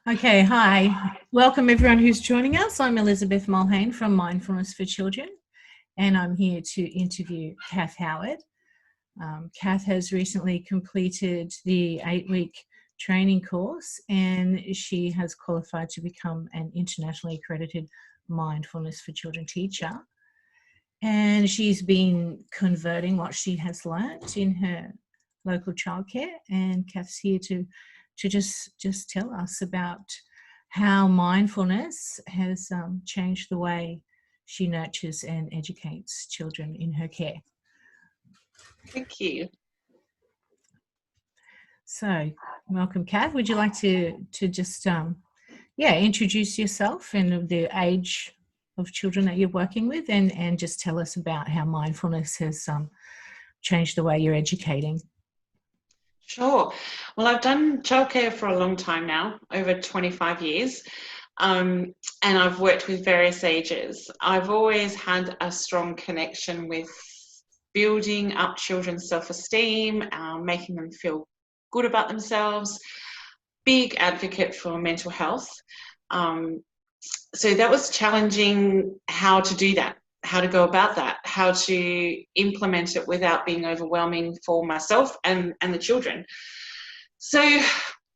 Okay, hi. Welcome everyone who's joining us. I'm Elizabeth Mulhane from Mindfulness for Children, and I'm here to interview Cath Howard. Cath has recently completed the 8-week training course, and she has qualified to become an internationally accredited Mindfulness for Children teacher. And she's been converting what she has learnt in her local childcare, and Cath's here to just tell us about how mindfulness has changed the way she nurtures and educates children in her care. Thank you. So, welcome, Cath. Would you like to just introduce yourself and the age of children that you're working with, and just tell us about how mindfulness has changed the way you're educating? Sure. Well, I've done childcare for a long time now, over 25 years, and I've worked with various ages. I've always had a strong connection with building up children's self-esteem, making them feel good about themselves, big advocate for mental health. So that was challenging, how to do that, how to go about that, how to implement it without being overwhelming for myself and the children. So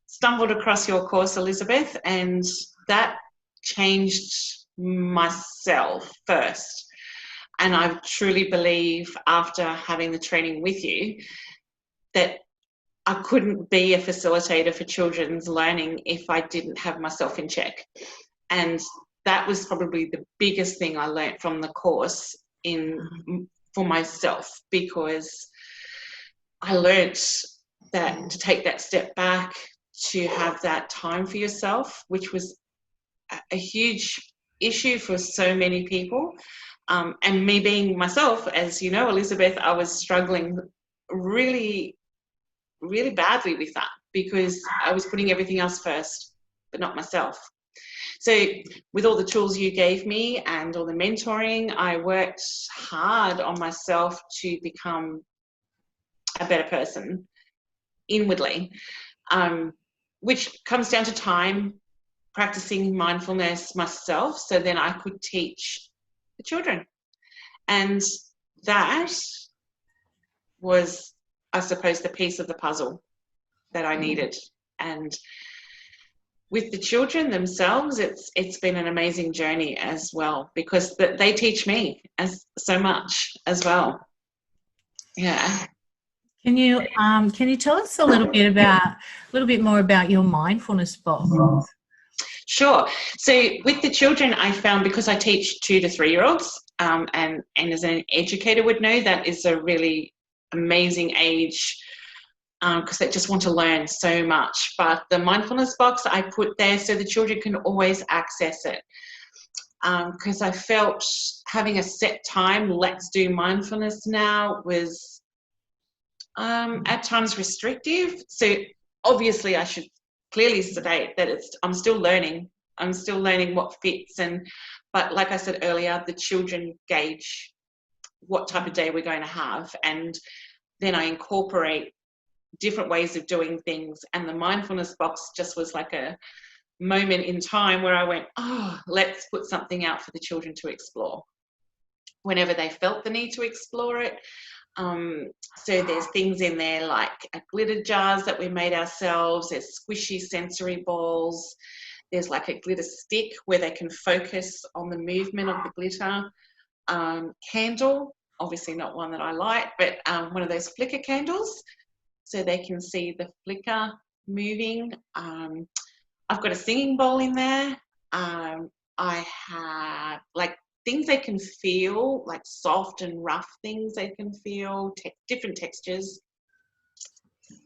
stumbled across your course, Elizabeth, and that changed myself first. And I truly believe, after having the training with you, that I couldn't be a facilitator for children's learning if I didn't have myself in check. And that was probably the biggest thing I learned from the course for myself, because I learned that to take that step back, to have that time for yourself, which was a huge issue for so many people. And me being myself, as you know, Elizabeth, I was struggling really, really badly with that, because I was putting everything else first, but not myself. So with all the tools you gave me and all the mentoring, I worked hard on myself to become a better person inwardly, which comes down to time, practicing mindfulness myself, so then I could teach the children. And that was, I suppose, the piece of the puzzle that I needed. And with the children themselves, it's been an amazing journey as well, because they teach me as so much as well. Yeah. Can you tell us a little bit more about your mindfulness box? Sure. So with the children, I found, because I teach 2 to 3 year olds, and as an educator would know, that is a really amazing age, because they just want to learn so much. But the mindfulness box I put there so the children can always access it, because I felt having a set time, let's do mindfulness now, was at times restrictive. So obviously I should clearly state that I'm still learning. I'm still learning what fits, but like I said earlier, the children gauge what type of day we're going to have, and then I incorporate different ways of doing things. And the mindfulness box just was like a moment in time where I went, oh, let's put something out for the children to explore whenever they felt the need to explore it. So there's things in there like glitter jars that we made ourselves, there's squishy sensory balls, there's like a glitter stick where they can focus on the movement of the glitter, candle, obviously not one that I light, but one of those flicker candles, so they can see the flicker moving. I've got a singing bowl in there. I have like things they can feel, like soft and rough things they can feel, different textures.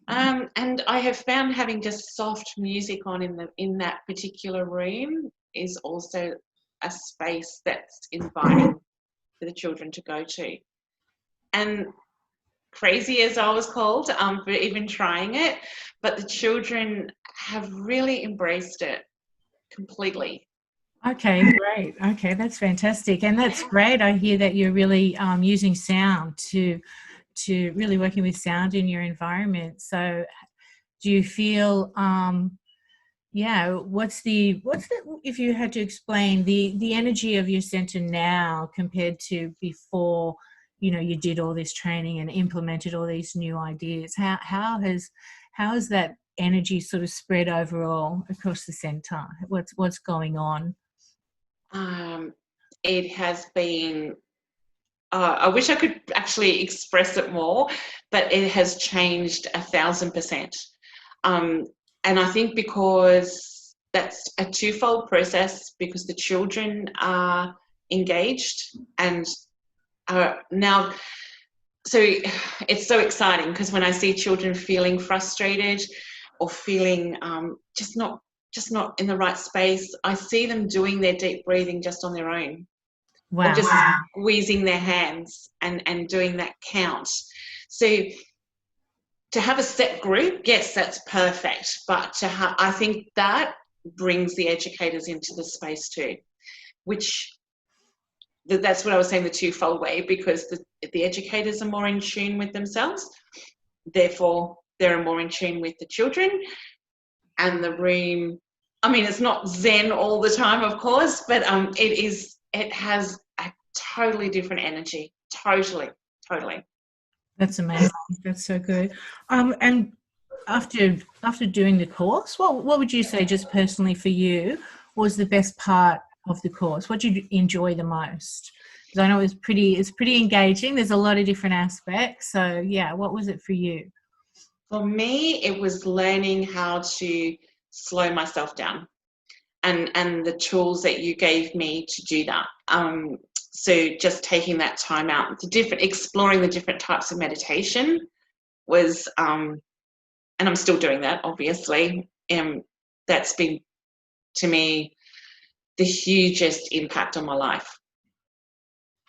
And I have found having just soft music on in that particular room is also a space that's inviting for the children to go to. And crazy as I was called for even trying it, but the children have really embraced it completely. Okay, great. Okay, that's fantastic, and that's great. I hear that you're really using sound to really working with sound in your environment. So, do you feel Yeah, if you had to explain the energy of your center now compared to before, you did all this training and implemented all these new ideas, how has that energy sort of spread overall across the center? What's going on? Um, it has been, I wish I could actually express it more, but it has changed 1,000%. And I think because that's a twofold process, because the children are engaged and are now, so it's so exciting because when I see children feeling frustrated or feeling just not in the right space, I see them doing their deep breathing just on their own, or Wow. just squeezing their hands and doing that count. So to have a set group, yes, that's perfect. But I think that brings the educators into the space too, which that's what I was saying, the twofold way, because the educators are more in tune with themselves, therefore they're more in tune with the children, and the room, I mean, it's not zen all the time, of course, but it has a totally different energy. Totally. That's amazing. That's so good. And after doing the course, what would you say, just personally for you, was the best part of the course? What did you enjoy the most? Because I know it's pretty engaging. There's a lot of different aspects. So yeah, what was it for you? For me, it was learning how to slow myself down, and the tools that you gave me to do that. So just taking that time out, exploring the different types of meditation was, and I'm still doing that, obviously. That's been, to me, the hugest impact on my life.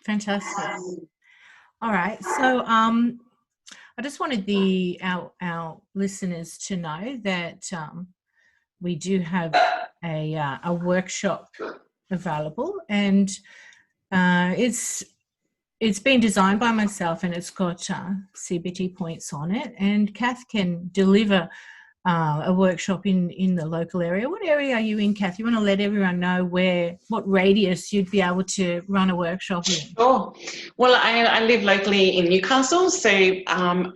Fantastic. All right. So I just wanted our listeners to know that we do have a workshop available, and it's been designed by myself, and it's got CBT points on it. And Cath can deliver a workshop in the local area. What area are you in, Cath? You want to let everyone know what radius you'd be able to run a workshop in? Sure. Well, I live locally in Newcastle, so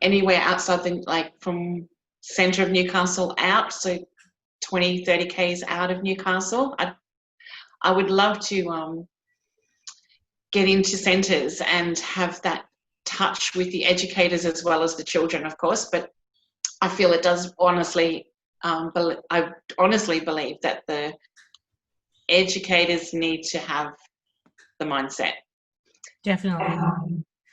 anywhere outside from centre of Newcastle out, so 20, 30 k's out of Newcastle. I would love to get into centres and have that touch with the educators as well as the children, of course. But I feel it does honestly. I honestly believe that the educators need to have the mindset. Definitely.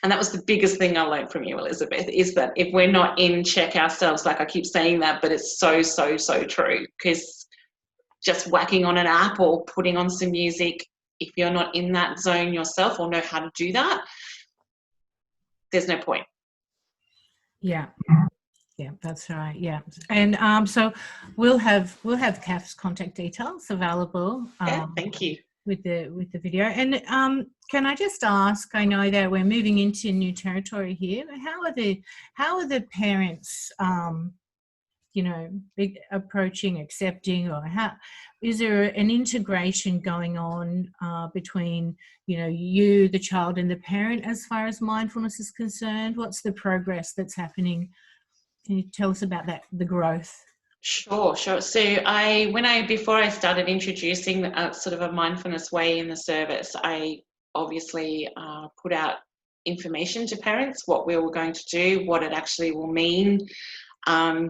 And that was the biggest thing I learned from you, Elizabeth, is that if we're not in check ourselves, like I keep saying that, but it's so, so, so true, because just whacking on an app or putting on some music, if you're not in that zone yourself or know how to do that, there's no point. Yeah. Yeah, that's right. Yeah, and so we'll have Kath's contact details available. Yeah, thank you. With the video. And can I just ask? I know that we're moving into new territory here. How are the parents? Approaching, accepting, or how is there an integration going on between you, the child, and the parent as far as mindfulness is concerned? What's the progress that's happening? Can you tell us about that, the growth? Sure. So before I started introducing sort of a mindfulness way in the service, I obviously put out information to parents, what we were going to do, what it actually will mean. And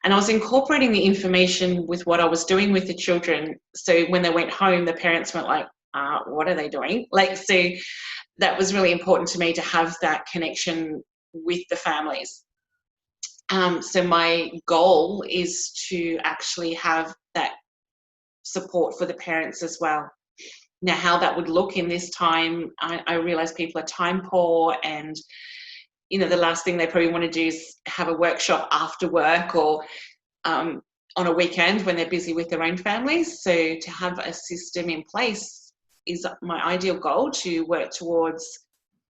I was incorporating the information with what I was doing with the children. So when they went home, the parents weren't like, what are they doing? So that was really important to me, to have that connection with the families. So my goal is to actually have that support for the parents as well. Now, how that would look in this time, I realize people are time poor, and the last thing they probably want to do is have a workshop after work or on a weekend when they're busy with their own families. So to have a system in place is my ideal goal to work towards.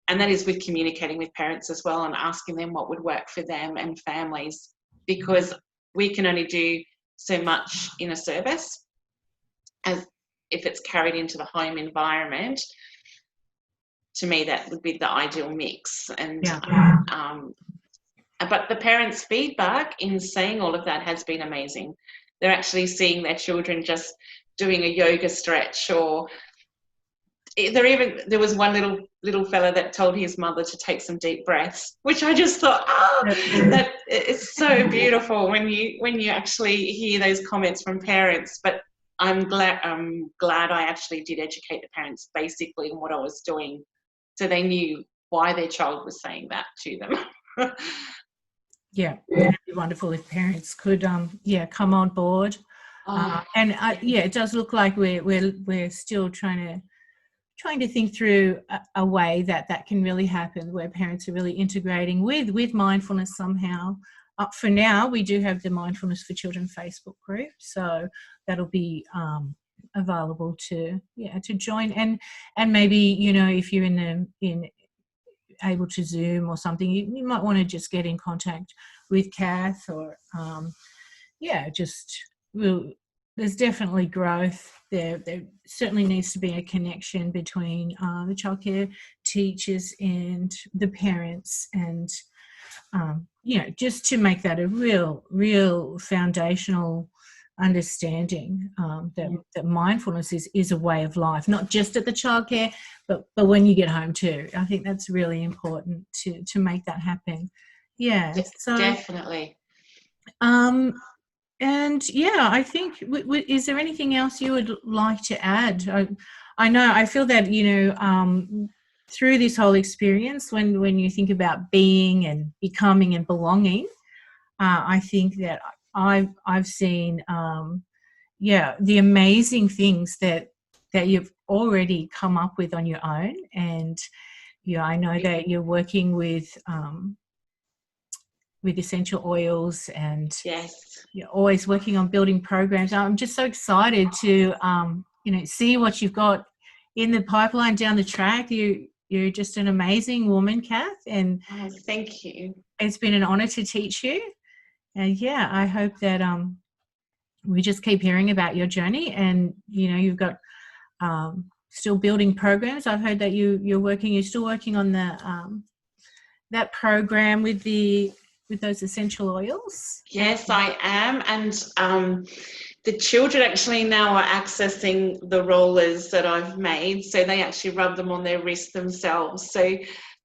And that is with communicating with parents as well and asking them what would work for them and families, because we can only do so much in a service as if it's carried into the home environment. To me, that would be the ideal mix. And but the parents' feedback in saying all of that has been amazing. They're actually seeing their children just doing a yoga stretch, or there was one little fella that told his mother to take some deep breaths, which I just thought, that it's so beautiful when you actually hear those comments from parents. But I'm glad I actually did educate the parents basically in what I was doing, so they knew why their child was saying that to them. Yeah, it'd be wonderful if parents could come on board. It does look like we're still trying to think through a way that can really happen, where parents are really integrating with mindfulness somehow. For now, we do have the Mindfulness for Children Facebook group, so that'll be available to join, and maybe if you're able to Zoom or something, you might want to just get in contact with Cath, or there's definitely growth there. There certainly needs to be a connection between the childcare teachers and the parents, and just to make that a real foundational understanding that mindfulness is a way of life, not just at the childcare, but when you get home too. I think that's really important to make that happen. Yeah, so definitely. And I think, is there anything else you would like to add? I feel that through this whole experience, when you think about being and becoming and belonging, I think that I've seen the amazing things that you've already come up with on your own. And I know that you're working with essential oils, and yes, you're always working on building programs. I'm just so excited to see what you've got in the pipeline down the track. You're just an amazing woman, Cath, and thank you. It's been an honor to teach you. And I hope that we just keep hearing about your journey, and you've got still building programs. I've heard that you're still working on the that program with those essential oils. Yes, I am. And the children actually now are accessing the rollers that I've made, so they actually rub them on their wrists themselves. So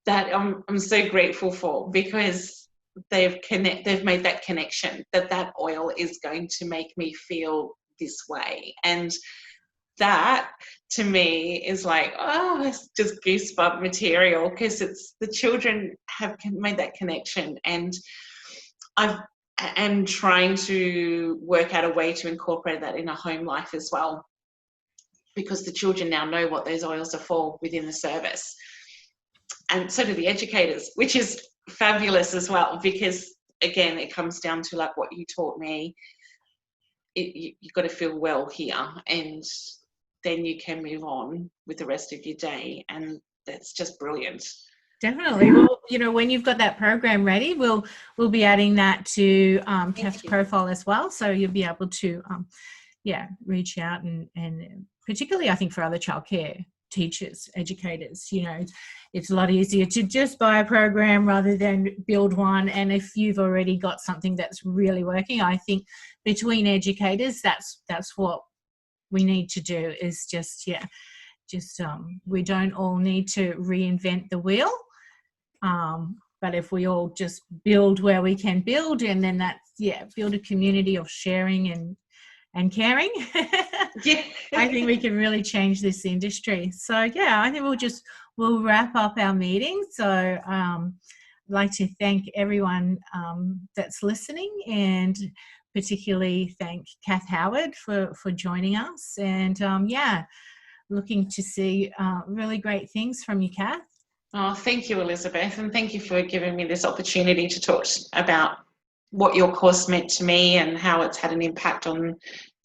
that I'm so grateful for, because they've made that connection that oil is going to make me feel this way. And that to me is like, it's just goosebump material, because it's the children have made that connection. And I am trying to work out a way to incorporate that in a home life as well, because the children now know what those oils are for within the service, and so do the educators, which is fabulous as well, because again, it comes down to like what you taught me. You've got to feel well here, and then you can move on with the rest of your day, and that's just brilliant. Definitely. Well, when you've got that program ready, we'll be adding that to Cath's profile as well, so you'll be able to reach out, and particularly I think for other childcare teachers, educators, it's a lot easier to just buy a program rather than build one. And if you've already got something that's really working, I think between educators, that's what we need to do, is just we don't all need to reinvent the wheel, but if we all just build where we can build, and then build a community of sharing and caring, I think we can really change this industry. So I think we'll wrap up our meeting. So I'd like to thank everyone that's listening, and particularly thank Cath Howard for joining us, and looking to see really great things from you, Cath. Oh, thank you, Elizabeth, and thank you for giving me this opportunity to talk about what your course meant to me and how it's had an impact on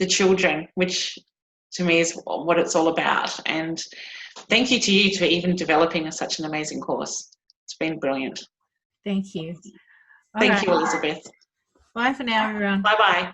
the children, which to me is what it's all about. And thank you to you for even developing such an amazing course. It's been brilliant. Thank you. Thank you, Elizabeth. Bye for now, everyone. Bye-bye.